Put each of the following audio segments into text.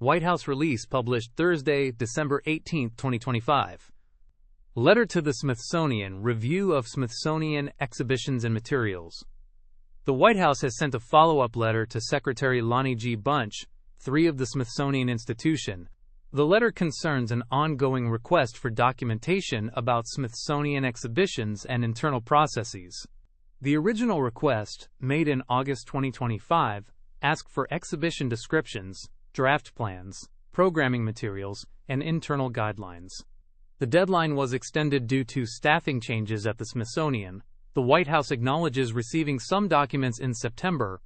White House release published Thursday, December 18, 2025. Letter to the Smithsonian, review of Smithsonian exhibitions and materials. The White House has sent a follow-up letter to Secretary Lonnie G. Bunch, 3 of the Smithsonian Institution. The letter concerns an ongoing request for documentation about Smithsonian exhibitions and internal processes. The original request, made in August 2025, asked for exhibition descriptions, draft plans, programming materials, and internal guidelines. The deadline was extended due to staffing changes at the Smithsonian. The White House acknowledges receiving some documents in September.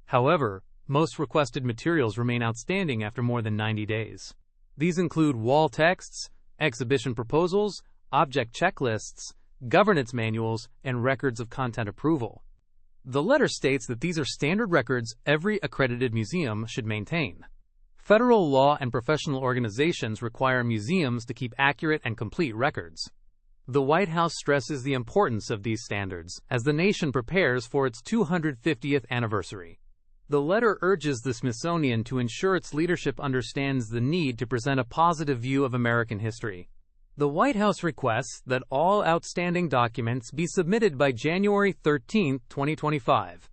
However, most requested materials remain outstanding after more than 90 days. These include wall texts, exhibition proposals, object checklists, governance manuals, and records of content approval. The letter states that these are standard records every accredited museum should maintain. Federal law and professional organizations require museums to keep accurate and complete records. The White House stresses the importance of these standards as the nation prepares for its 250th anniversary. The letter urges the Smithsonian to ensure its leadership understands the need to present a positive view of American history. The White House requests that all outstanding documents be submitted by January 13, 2025.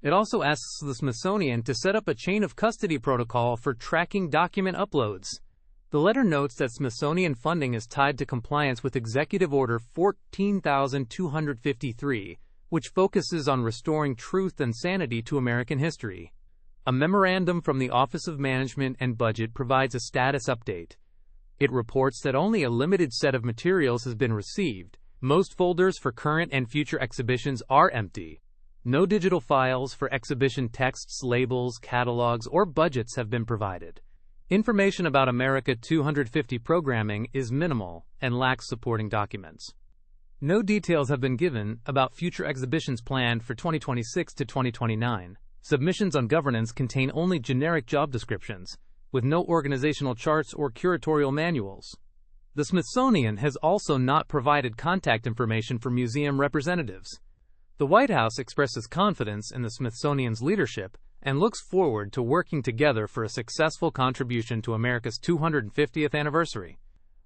It also asks the Smithsonian to set up a chain of custody protocol for tracking document uploads. The letter notes that Smithsonian funding is tied to compliance with Executive Order 14,253, which focuses on restoring truth and sanity to American history. A memorandum from the Office of Management and Budget provides a status update. It reports that only a limited set of materials has been received. Most folders for current and future exhibitions are empty. No digital files for exhibition texts, labels, catalogs, or budgets have been provided. Information about America 250 programming is minimal and lacks supporting documents. No details have been given about future exhibitions planned for 2026 to 2029. Submissions on governance contain only generic job descriptions, with no organizational charts or curatorial manuals. The Smithsonian has also not provided contact information for museum representatives. The White House expresses confidence in the Smithsonian's leadership and looks forward to working together for a successful contribution to America's 250th anniversary.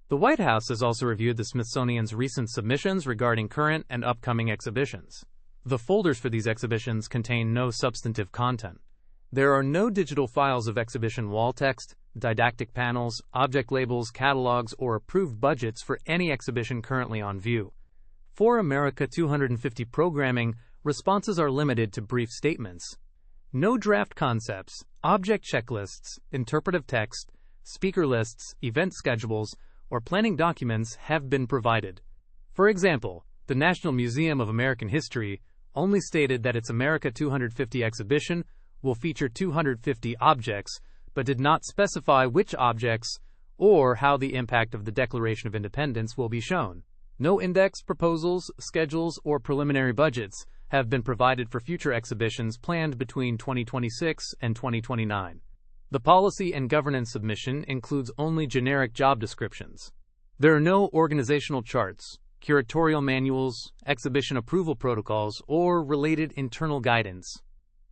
The White House has also reviewed the Smithsonian's recent submissions regarding current and upcoming exhibitions. The folders for these exhibitions contain no substantive content. There are no digital files of exhibition wall text, didactic panels, object labels, catalogs, or approved budgets for any exhibition currently on view. For America 250 programming, responses are limited to brief statements. No draft concepts, object checklists, interpretive text, speaker lists, event schedules, or planning documents have been provided. For example, the National Museum of American History only stated that its America 250 exhibition will feature 250 objects, but did not specify which objects or how the impact of the Declaration of Independence will be shown. No index, proposals, schedules, or preliminary budgets have been provided for future exhibitions planned between 2026 and 2029. The policy and governance submission includes only generic job descriptions. There are no organizational charts, curatorial manuals, exhibition approval protocols, or related internal guidance.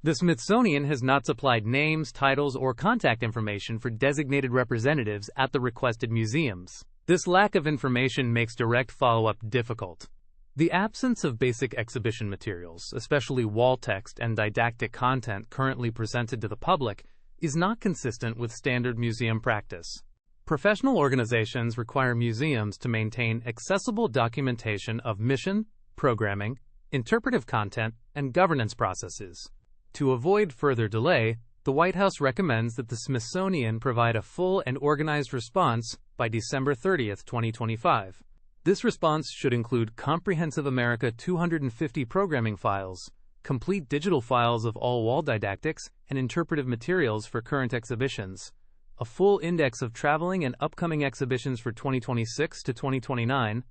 The Smithsonian has not supplied names, titles, or contact information for designated representatives at the requested museums. This lack of information makes direct follow-up difficult. The absence of basic exhibition materials, especially wall text and didactic content currently presented to the public, is not consistent with standard museum practice. Professional organizations require museums to maintain accessible documentation of mission, programming, interpretive content, and governance processes. To avoid further delay, the White House recommends that the Smithsonian provide a full and organized response by December 30, 2025. This response should include comprehensive America 250 programming files, complete digital files of all wall didactics and interpretive materials for current exhibitions, a full index of traveling and upcoming exhibitions for 2026 to 2029,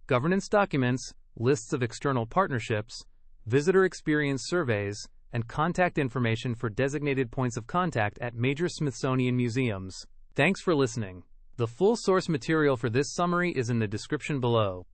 governance documents, lists of external partnerships, visitor experience surveys, and contact information for designated points of contact at major Smithsonian museums. Thanks for listening. The full source material for this summary is in the description below.